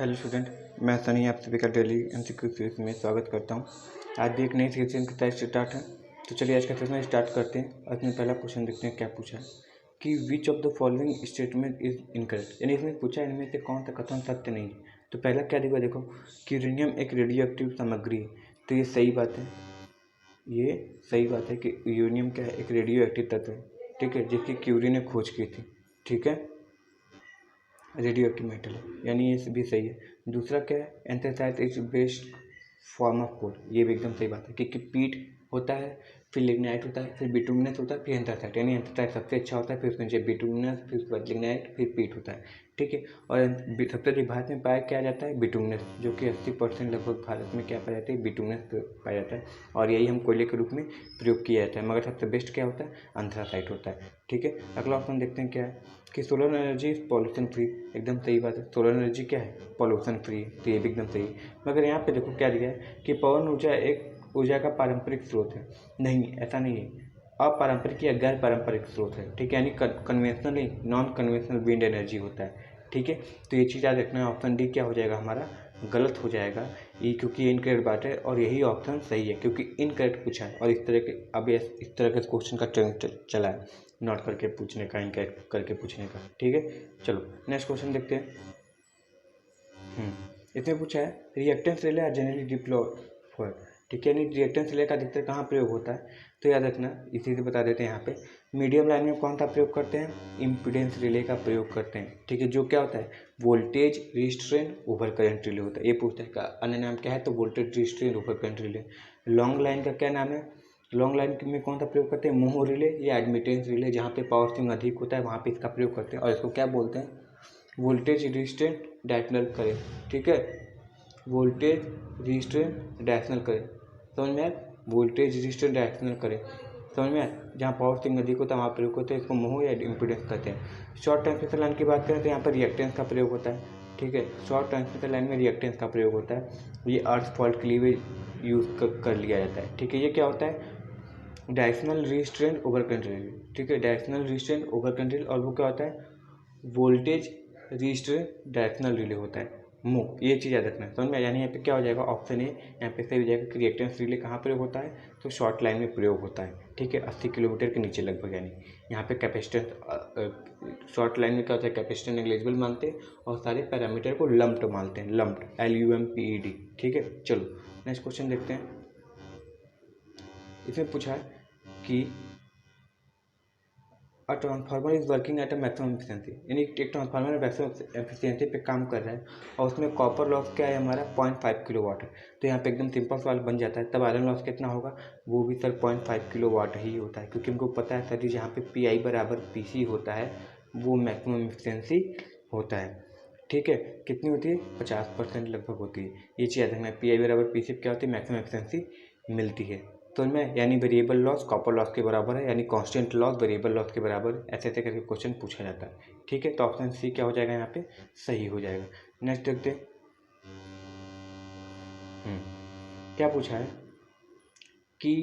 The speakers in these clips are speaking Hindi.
हेलो स्टूडेंट, मैं सनी आप सभी का डेली एमसीक्यू सीरीज में स्वागत करता हूं। आज भी एक नई सेशन की तरह स्टार्ट है, तो चलिए आज का सेशन स्टार्ट करते हैं। और इसमें पहला क्वेश्चन देखते हैं क्या पूछा है कि which of the following statement is incorrect, यानी इसमें पूछा है इनमें से कौन सा कथन सत्य नहीं है। तो पहला क्या दिखा, देखो कि यूरेनियम एक रेडियो एक्टिव सामग्री है, तो ये सही बात है। ये सही बात है कि यूरेनियम क्या है, एक रेडियो एक्टिव तत्व है, ठीक है, जिसकी क्यूरी ने खोज की थी, ठीक है, रेडियो एक्टिव मेटल है, यानी ये भी सही है। दूसरा क्या है, anthracite is best form of coal, ये भी एकदम सही बात है क्योंकि पीट होता है, फिर लिग्नाइट होता है, फिर बिटुमिनस होता है, फिर एंथ्रेसाइट, यानी एंथ्रेसाइट सबसे अच्छा होता है, फिर उसके नीचे बिटुमिनस, फिर उसके बाद लिग्नाइट, फिर पीट होता है, ठीक है। और सबसे अधिक भारत में पाया क्या जाता है, बिटुमिनस, जो कि 80% लगभग भारत में क्या पाया जाता है, बिटुमिनस पाया जाता है, और यही हम कोयले के रूप में प्रयोग किया जाता है। मगर सबसे बेस्ट क्या होता है, एंथ्रेसाइट होता है, ठीक है। अगला ऑप्शन देखते हैं क्या है कि solar energy is pollution free, एकदम सही बात है। सोलर एनर्जी क्या है, पॉल्यूशन फ्री, तो ये भी एकदम सही है। मगर यहाँ पे देखो क्या दिया है कि पवन ऊर्जा एक ऊर्जा का पारंपरिक स्रोत है, नहीं ऐसा नहीं है, अपारंपरिक या गैर पारंपरिक स्रोत है, ठीक है, यानी कन्वेंशनल नहीं, नॉन कन्वेंशनल विंड एनर्जी होता है, ठीक है। तो ये चीज़ याद रखना, ऑप्शन डी क्या हो जाएगा हमारा, गलत हो जाएगा ये, क्योंकि इनकरेक्ट बात है और यही ऑप्शन सही है क्योंकि इनकरेक्ट पूछा है। और इस तरह के अब इस तरह के क्वेश्चन का ट्रेंड चला है, नॉट करके पूछने का, इनकरेक्ट करके पूछने का, ठीक है। चलो नेक्स्ट क्वेश्चन देखते हैं। इसमें पूछा है reactance relay are generally deployed for, ठीक है, यानी रिएक्टेंस रिले का अधिकतर कहाँ प्रयोग होता है, तो याद रखना इसी से बता देते हैं। यहाँ पे मीडियम लाइन में कौन सा प्रयोग करते हैं, इम्पीडेंस रिले का प्रयोग करते हैं, ठीक है, जो क्या होता है, voltage restrain over current relay होता है। ये पूछता है का अन्य नाम क्या है, तो voltage restrain over current relay. Long line का क्या नाम है, लॉन्ग लाइन में कौन सा प्रयोग करते हैं, मोह रिले या एडमिटेंस रिले, जहाँ पे पावर स्विंग अधिक होता है वहाँ पे इसका प्रयोग करते हैं, और इसको क्या बोलते हैं, वोल्टेज रिस्ट्रेंट डायरेक्शनल करें, ठीक है, वोल्टेज रिस्ट्रेंट डायरेक्शनल करें, समझ में आया, वोल्टेज रिस्ट्रेंट डायरेक्शनल करें, समझ में आया, जहाँ पावर स्विंग अधिक होता है वहाँ प्रयोग होता है, इसको मोह या इम्पीडेंस कहते हैं। शॉर्ट ट्रांसमिशन लाइन की बात करें तो यहाँ पर रिएक्टेंस का प्रयोग होता है, ठीक है, शॉर्ट ट्रांसमिशन लाइन में रिएक्टेंस का प्रयोग होता है, ये अर्थ फॉल्ट के लिए भी यूज़ कर लिया जाता है, ठीक है। ये क्या होता है, डायरेक्शनल रिस्ट्रेंट ओवर कंट्रोल, ठीक है, डायरेक्शनल रिस्ट्रेंट ओवर कंट्रोल, और वो क्या होता है, वोल्टेज रिस्ट्रेंट डायरेक्शनल रिले होता है, मो, ये चीज़ याद रखना है, समझ में। यानी यहाँ पे क्या हो जाएगा, ऑप्शन ए यहाँ पे सही हो जाएगा कि रिएक्टेंस रिले कहाँ प्रयोग होता है, तो शॉर्ट लाइन में प्रयोग होता है, ठीक है, 80 किलोमीटर के नीचे लगभग, यानी यहाँ पे कैपेसिटेंस शॉर्ट लाइन में क्या होता है, कैपेसिटेंस नेग्लिजिबल मानते हैं और सारे पैरामीटर को लम्प्ड मानते हैं, लम्प्ड LUMPED, ठीक है। चलो नेक्स्ट क्वेश्चन देखते हैं। इसमें पूछा है कि a transformer is working at a maximum efficiency, यानी एक ट्रांसफार्मर मैक्सिमम एफिशिएंसी पे काम कर रहा है और उसमें कॉपर लॉस क्या है हमारा 0.5 किलोवाट है, तो यहाँ पे एकदम सिंपल सवाल बन जाता है, तब आयरन लॉस कितना होगा, वो भी सर 0.5 किलोवाट ही होता है, क्योंकि हमको पता है सर जहाँ पे PI बराबर PC होता है वो मैक्सिमम एफिशिएंसी होता है, ठीक है। कितनी होती है, 50% लगभग होती है, ये चीज़ याद रखना, PI बराबर PC क्या होती है, मैक्सिमम एफिशिएंसी मिलती है, तो मैं यानी वेरिएबल लॉस कॉपर लॉस के बराबर है, यानी कांस्टेंट लॉस वेरिएबल लॉस के बराबर, ऐसे ऐसे करके क्वेश्चन पूछा जाता है, ठीक है। तो ऑप्शन सी क्या हो जाएगा, यहाँ पे सही हो जाएगा। नेक्स्ट देखते हैं। क्या पूछा है कि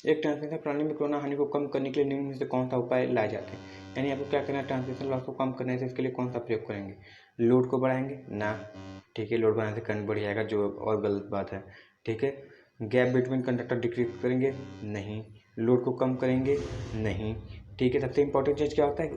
एक ट्रांसमिशन प्रणाली में कोरोना हानि को कम करने के लिए निम्न में से कौन सा उपाय लाए जाते हैं, यानी आपको क्या करना है, ट्रांसमिशन लॉस को कम करने से इसके लिए कौन सा प्रयोग करेंगे, लोड को बढ़ाएंगे ना, ठीक है, लोड बढ़ाने से करंट बढ़ जाएगा जो और गलत बात है, ठीक है। गैप बिटवीन कंडक्टर डिक्रीज करेंगे, नहीं। लोड को कम करेंगे, नहीं, ठीक है। सबसे इंपॉर्टेंट चीज़ क्या होता है,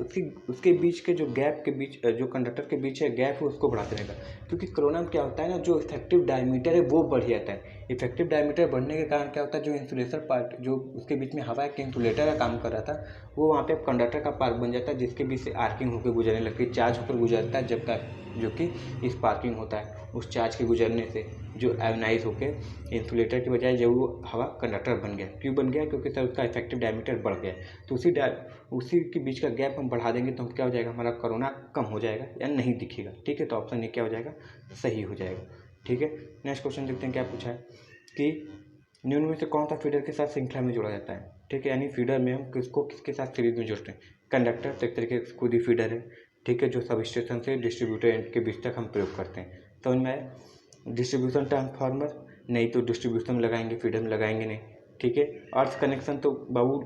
उसके बीच के जो गैप के बीच जो कंडक्टर के बीच है गैप है उसको बढ़ाते रहेगा, क्योंकि कोरोना में क्या होता है ना, जो इफेक्टिव डायमीटर है वो बढ़ जाता है, इफेक्टिव डायमीटर बढ़ने के कारण क्या होता है, जो इंसुलेटर पार्ट जो उसके बीच में हवा के इंसुलेटर का काम कर रहा था वो वहाँ पे कंडक्टर का पार्ट बन जाता है, जिसके बीच से आर्किंग होकर गुजरने लगती है, चार्ज होकर गुजरता है, जब तक जो कि स्पार्किंग होता है, उस चार्ज के गुजरने से जो आयोनाइज होकर इंसुलेटर की बजाय जो वो हवा कंडक्टर बन गया, क्यों बन गया, क्योंकि सर उसका इफेक्टिव डायमीटर बढ़ गया, तो उसी के बीच का गैप हम बढ़ा देंगे तो हम क्या हो जाएगा, हमारा कोरोना कम हो जाएगा या नहीं दिखेगा, ठीक है। तो ऑप्शन ए क्या हो जाएगा, सही हो जाएगा, ठीक है। नेक्स्ट क्वेश्चन देखते हैं क्या पूछा है कि निम्न में से कौन सा फीडर के साथ श्रृंखला में जोड़ा जाता है, ठीक है, यानी फीडर में हम किसके साथ सीरीज में जोड़ते हैं, कंडक्टर तो एक तरीके से खुद ही फीडर है, ठीक है, जो सब स्टेशन से डिस्ट्रीब्यूटर एंड के बीच तक हम प्रयोग करते हैं, समझ में आया। डिस्ट्रीब्यूशन ट्रांसफार्मर नहीं, तो डिस्ट्रीब्यूशन में लगाएंगे, फीडर में लगाएंगे नहीं, ठीक है। अर्थ कनेक्शन तो बाबू,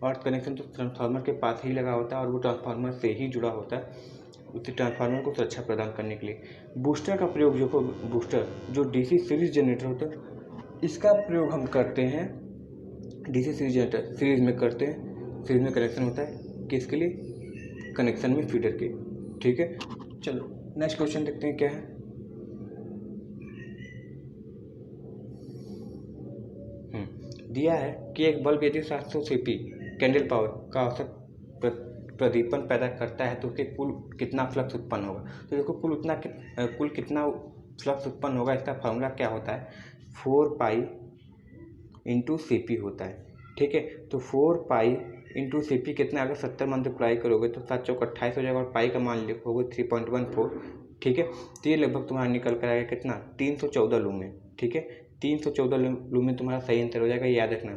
अर्थ कनेक्शन तो ट्रांसफार्मर के पास ही लगा होता है और वो ट्रांसफार्मर से ही जुड़ा होता है, उसी ट्रांसफार्मर को सुरक्षा प्रदान करने के लिए। बूस्टर का प्रयोग जो बूस्टर जो डीसी सीरीज जनरेटर होता है, इसका प्रयोग हम करते हैं डीसी सीरीज जनरेटर सीरीज में करते हैं। सीरीज में कनेक्शन होता है किसके लिए? कनेक्शन में फीडर के। ठीक है, चलो नेक्स्ट क्वेश्चन देखते हैं क्या है। दिया है कि एक बल्ब यदि 700 सीपी कैंडल पावर का औसत प्रदीपन पैदा करता है तो उसके कुल कितना फ्लक्स उत्पन्न होगा। तो देखो कुल कितना फ्लक्स उत्पन्न होगा, इसका फॉर्मूला क्या होता है? 4 पाई इंटू सी पी होता है। ठीक है, तो 4 पाई इंटू सी पी कितना, अगर 70 मल्टीप्लाई करोगे तो 7 चौक 28 हो जाएगा और पाई का मान लिखोगे 3.14। ठीक है, तो ये लगभग तुम्हारा निकल कर आएगा कितना? 314 लूमेन। ठीक है, 314 लूमेन तुम्हारा सही आंसर हो जाएगा, याद रखना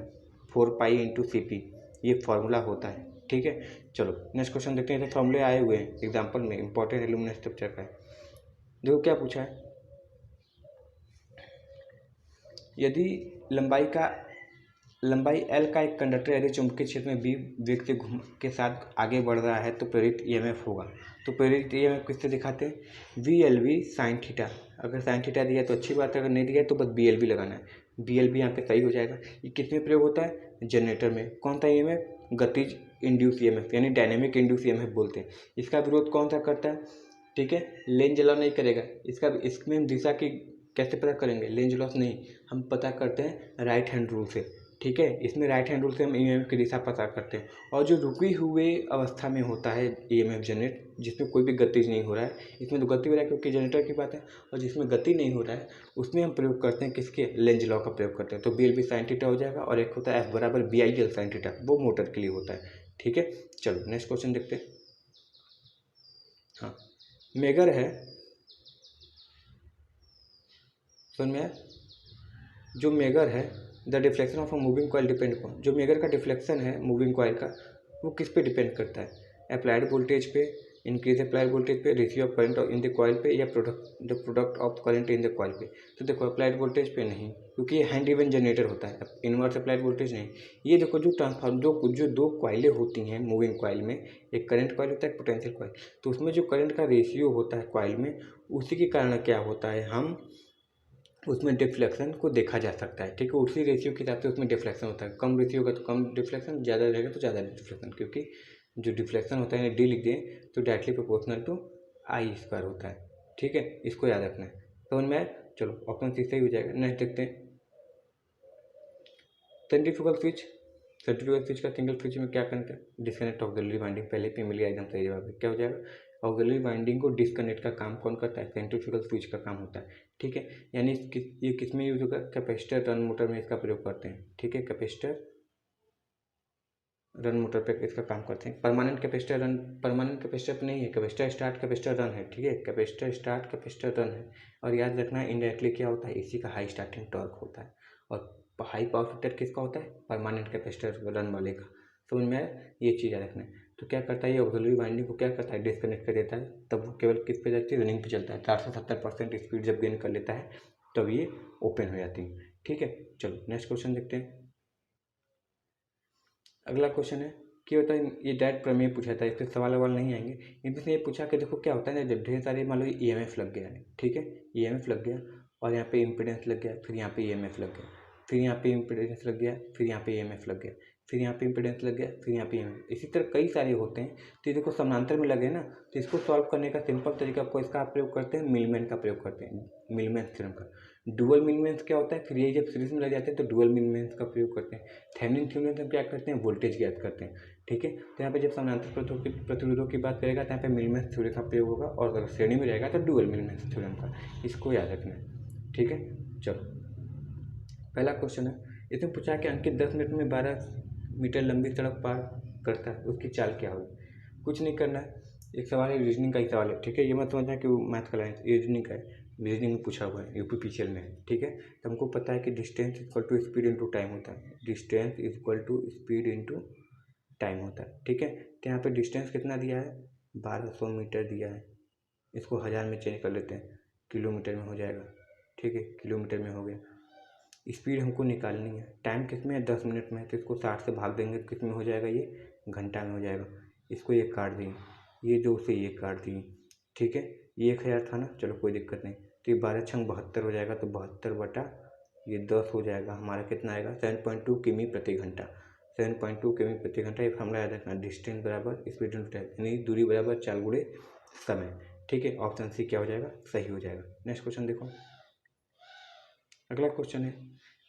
4 पाई इंटू सी पी ये फॉर्मूला होता है। ठीक है, चलो नेक्स्ट क्वेश्चन देखते हैं। फॉर्मूले आए हुए हैं एग्जाम्पल में, इंपॉर्टेंट एल्यूमिनियम स्ट्रक्चर का है। देखो क्या पूछा है, यदि लंबाई L का एक कंडक्टर यदि चुंबकीय क्षेत्र में B वेग से घूम के साथ आगे बढ़ रहा है तो प्रेरित EMF होगा। तो प्रेरित EMF किससे दिखाते हैं? VLV sine theta. अगर साइन थीटा दिया तो अच्छी बात है, अगर नहीं दिया तो बस BLV लगाना है। BLV यहाँ पे सही हो जाएगा। ये किस में प्रयोग होता है? जनरेटर में। कौन सा EMF? गतिज इंड्यूस EMF यानी डायनेमिक इंड्यूस EMF बोलते हैं। इसका विरोध कौन सा करता है? ठीक है, लेंज लॉ नहीं करेगा इसमें हम दिशा की कैसे पता करेंगे? लेंज लॉ नहीं, हम पता करते हैं राइट हैंड रूल से। ठीक है, इसमें राइट हैंड रूल से हम EMF की दिशा पता करते हैं। और जो रुकी हुए अवस्था में होता है EMF जनरेट, जिसमें कोई भी गतिज नहीं हो रहा है, इसमें तो गति हो रहा है क्योंकि जनरेटर की बात है, और जिसमें गति नहीं हो रहा है उसमें हम प्रयोग करते हैं किसके? लेंज लॉ का प्रयोग करते हैं। तो BLV साइन थीटा हो जाएगा, और एक होता है F बराबर BIL साइन थीटा, वो मोटर के लिए होता है। ठीक है, चलो नेक्स्ट क्वेश्चन देखते हैं। हाँ, मेगर है, सुन में जो मेगर है the deflection of a moving coil depend upon, जो मेगर का डिफ्लेक्शन है मूविंग कॉइल का वो किस पे डिपेंड करता है? अप्लाइड वोल्टेज पे, इंक्रीज अप्लाइड वोल्टेज पे, ratio of current in the coil पे, या product of current in the coil पे। तो देखो अप्लाइड वोल्टेज पे नहीं, क्योंकि ये हैंड इवन जनरेटर होता है, इनवर्स अप्लाइड वोल्टेज नहीं। ये देखो जो ट्रांसफार्म जो दो कॉइलें होती हैं मूविंग कॉइल में, एक करंट कॉइल होता है, एक पोटेंशियल कॉइल, तो उसमें जो करंट का रेशियो होता है कॉइल में, उसी के कारण क्या होता है, हम उसमें डिफ्लेक्शन को देखा जा सकता है। ठीक है, उसी रेशियो के हिसाब से उसमें डिफ्लेक्शन होता है। कम रेशियो होगा तो कम डिफ्लेक्शन, ज़्यादा रहेगा तो ज़्यादा डिफ्लेक्शन, क्योंकि जो डिफ्लेक्शन होता है डी लिख दें तो directly proportional to I square होता है। ठीक है, इसको याद रखना है। समझ में आया? चलो ऑप्शन सी सही हो जाएगा। नेक्स्ट देखते हैं, सेंट्रीफ्यूगल स्विच का सिंगल स्विच में क्या करना है? Disconnect auxiliary winding. पहले पे मिली एकदम सही जवाब है। क्या हो जाएगा? ऑक्सिलरी वाइंडिंग को डिस्कनेक्ट का काम कौन करता है? सेंट्रीफ्यूगल स्विच का काम होता है। ठीक है, यानी ये किस में यूज होगा? कैपेसिटर रन मोटर में इसका प्रयोग करते हैं। ठीक है, कैपेसिटर रन मोटर पे इसका काम करते हैं। परमानेंट कैपेसिटर पे नहीं है, कैपेसिटर स्टार्ट कैपेसिटर रन है। ठीक है, कैपेसिटर स्टार्ट कैपेसिटर रन है। और याद रखना है इनडायरेक्टली क्या होता है? इसी का हाई स्टार्टिंग टॉर्क होता है। और हाई पावर फैक्टर किसका होता है? परमानेंट कैपेसिटर रन वाले का। समझ में आया? ये चीज़ याद रखना है। तो क्या करता है ये ऑक्सिलरी वाइंडिंग को क्या करता है? डिस्कनेक्ट कर देता है। तब वो केवल किस पे जाती है? रनिंग पे चलता है। 470% स्पीड जब गेन कर लेता है तब ये ओपन हो जाती है। ठीक है, चलो नेक्स्ट क्वेश्चन देखते हैं। अगला क्वेश्चन है कि होता है, ये डायरेक्ट प्रमेय पूछा था, इससे सवाल नहीं आएंगे। इनसे ये पूछा कि देखो क्या होता है ना, जब ढेर सारे मान लो EMF लग गया है। ठीक है, EMF लग गया और यहाँ पे इम्पिडेंस लग गया, फिर यहाँ पे EMF लग गया, फिर यहाँ पे इम्पिडेंस लग गया, फिर यहाँ पे EMF लग गया, फिर यहाँ पे इम्पिडेंस लग गया, फिर यहाँ पे EMF, इसी तरह कई सारे होते हैं। तो ये देखो समानांतर में लगे ना, तो इसको सॉल्व करने का सिंपल तरीका को इसका प्रयोग करते हैं, मिलमैन का प्रयोग करते हैं, मिलमैन थ्योरम का। डुअल मिलमैन्स क्या होता है? फिर ये जब सीरीज में लग जाते हैं तो डुअल मिलमैन्स का प्रयोग करते हैं। थेवेनिन थ्योरम में हम क्या करते हैं? वोल्टेज ज्ञात करते हैं। ठीक है, तो यहाँ पे जब समानांतर प्रतिरोधों की बात करेगा तो यहाँ पे मिलमैन्स थ्योरम का प्रयोग होगा, और अगर श्रेणी में रहेगा तो डुअल मिलमैन्स थ्योरम का। इसको याद रखना है। ठीक है, चलो पहला क्वेश्चन है, इसमें पूछा कि अंकित 10 मिनट में 12 मीटर लंबी सड़क पार करता है, उसकी चाल क्या होगी? कुछ नहीं करना है, एक सवाल है, रीजनिंग का ही सवाल है। ठीक है, ये मत समझना कि वो मैथ का लाइन, रीजनिंग का है, रीजनिंग में पूछा हुआ है, UPPCL में है। ठीक है, तो हमको पता है कि distance equal to speed into time होता है। Distance equal to speed into time होता है। ठीक है, तो यहाँ पे डिस्टेंस कितना दिया है? 1200 मीटर दिया है। इसको 1000 में चेंज कर लेते हैं, किलोमीटर में हो जाएगा। ठीक है, किलोमीटर में हो गया। स्पीड हमको निकालनी है, टाइम किस में है? 10 मिनट में है, तो इसको 60 से भाग देंगे तो किस में हो जाएगा? ये घंटा में हो जाएगा। इसको ये काट दिए, ये दो से ये काट दिए, ठीक है, ये 1000 था ना, चलो कोई दिक्कत नहीं। तो ये 12 छंग 72 हो जाएगा, तो 72 बटा ये 10 हो जाएगा, हमारा कितना आएगा 7.2 किमी प्रति घंटा। 7.2 किमी प्रति घंटा, ये फॉर्मूला याद रखना, डिस्टेंस बराबर स्पीड इंटू टाइम, यानी दूरी बराबर चाल गुणे समय। ठीक है, ऑप्शन सी क्या हो जाएगा, सही हो जाएगा। नेक्स्ट क्वेश्चन देखो, अगला क्वेश्चन है,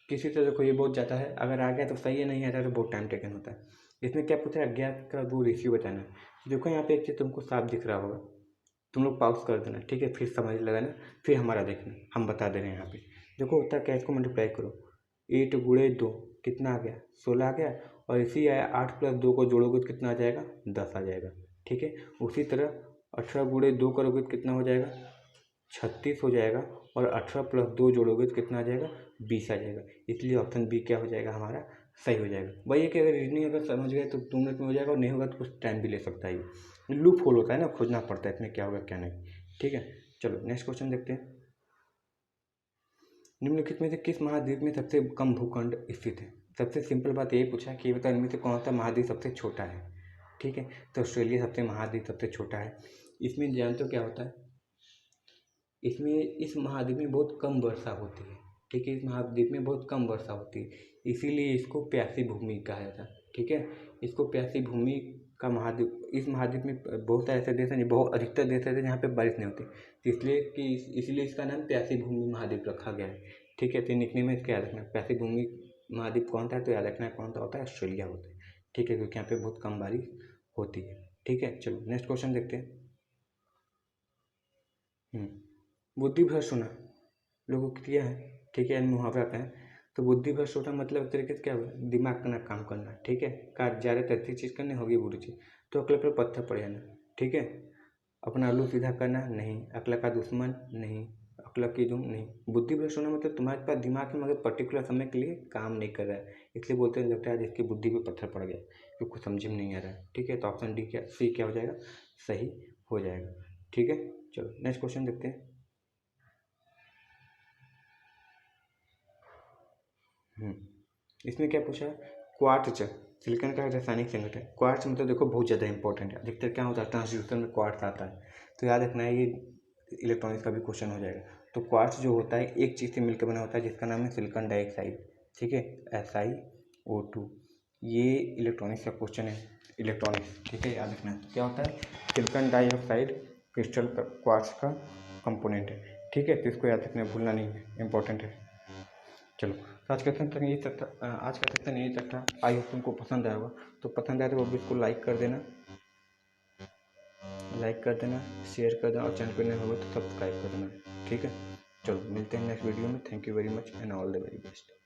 किसी तरह देखो ये बहुत जाता है, अगर आ गया तो सही है, नहीं आता तो बहुत टाइम टेकन होता है। इसमें क्या पूछा है, अज्ञात का वो रेशियो बताना है। देखो यहाँ पे एक चीज़ तुमको साफ दिख रहा होगा, तुम लोग पॉज कर देना, ठीक है, फिर समझ लगाना, फिर हमारा देखना, हम बता दे रहे हैं यहाँ पे। देखो होता क्या है, इसको मल्टीप्लाई करो, 8 गुणे 2 कितना आ गया, 16 आ गया, और इसी आया 8 प्लस 2 को जोड़ोगे तो कितना आ जाएगा, 10 आ जाएगा। ठीक है, उसी तरह 18 गुणे 2 करोगे तो कितना हो जाएगा, 36 हो जाएगा, और 18 प्लस 2 जोड़ोगे तो कितना आ जाएगा, 20 आ जाएगा। इसलिए ऑप्शन बी क्या हो जाएगा हमारा, सही हो जाएगा। वही है कि अगर रीजनिंग अगर समझ गए तो 2 मिनट में हो जाएगा, और नहीं होगा तो कुछ टाइम भी ले सकता है। ये लूप होल होता है ना, खोजना पड़ता है इसमें क्या होगा क्या नहीं। ठीक है, चलो नेक्स्ट क्वेश्चन देखते हैं। निम्नलिखित में से किस महाद्वीप में सबसे कम भूखंड स्थित है। सबसे सिंपल बात यही पूछा कि बता इनमें से कौन सा महाद्वीप सबसे छोटा है। ठीक है, तो ऑस्ट्रेलिया सबसे महाद्वीप सबसे छोटा है। इसमें जानते हो क्या होता है, इसमें इस महाद्वीप में बहुत कम वर्षा होती है। ठीक है, इस महाद्वीप में बहुत कम वर्षा होती है, इसीलिए इसको प्यासी भूमि कहा जाता है। ठीक है, इसको प्यासी भूमि का महाद्वीप, इस महाद्वीप में बहुत सारे ऐसे देश हैं, बहुत अधिकतर देश ऐसे जहाँ पे बारिश नहीं होती, तो इसलिए कि इसलिए इसका नाम प्यासी भूमि महाद्वीप रखा गया है। ठीक है, तो निकने में इसका याद रखना, प्यासी भूमि महाद्वीप कौन सा है, तो याद रखना है कौन सा होता है, ऑस्ट्रेलिया होता है। ठीक है, क्योंकि यहाँ पे बहुत कम बारिश होती है। ठीक है, चलो नेक्स्ट क्वेश्चन देखते हैं। बुद्धि भ्रष्ट होना लोगों को किया है। ठीक है, मुहावरा का है। तो बुद्धि भ्रष्ट होना मतलब एक तरीके से क्या हुआ, दिमाग का ना काम करना। ठीक है, कार ज़्यादा अच्छी चीज़ करनी होगी बुरी चीज़, तो अकल पर पत्थर पड़ जाना। ठीक है, अपना आलू सीधा करना नहीं, अकल का दुश्मन नहीं, अकल की दुम नहीं। बुद्धि भ्रष्ट होना मतलब तुम्हारे पास दिमाग में मगर पर्टिकुलर समय के लिए काम नहीं कर रहा है, इसलिए बोलते हैं लगता है जिसकी बुद्धि पे पत्थर पड़ गया, क्योंकि कुछ समझ में नहीं आ रहा है। ठीक है, तो ऑप्शन डी क्या, सी क्या हो जाएगा, सही हो जाएगा। ठीक है, चलो नेक्स्ट क्वेश्चन देखते हैं। इसमें क्या पूछा है, क्वार्ट्ज सिलिकॉन का रासायनिक संगठन। क्वार्ट्ज मतलब देखो बहुत ज़्यादा इंपॉर्टेंट है, अधिकतर क्या होता है ट्रांजिस्टर में क्वार्ट्ज आता है, तो याद रखना है, ये इलेक्ट्रॉनिक्स का भी क्वेश्चन हो जाएगा। तो क्वार्ट्ज जो होता है एक चीज़ से मिलकर बना होता है जिसका नाम है सिलिकॉन डाइऑक्साइड। ठीक है, SiO2, ये इलेक्ट्रॉनिक्स का क्वेश्चन है, इलेक्ट्रॉनिक्स। ठीक है, याद रखना क्या होता है, सिलिकॉन डाइऑक्साइड क्रिस्टल क्वार्ट्ज का कंपोनेंट है। ठीक है, तो इसको याद रखना, भूलना नहीं है, इंपॉर्टेंट है। चलो, तो आज का सेक्शन यही तक था, आज का सेक्शन यही तक था। आई होप तुमको पसंद आया होगा, तो पसंद आया तो वो इसको लाइक कर देना, शेयर कर देना, और चैनल पर नए होगा तो सब्सक्राइब कर देना। ठीक है, चलो मिलते हैं नेक्स्ट वीडियो में। Thank you very much and all the very best.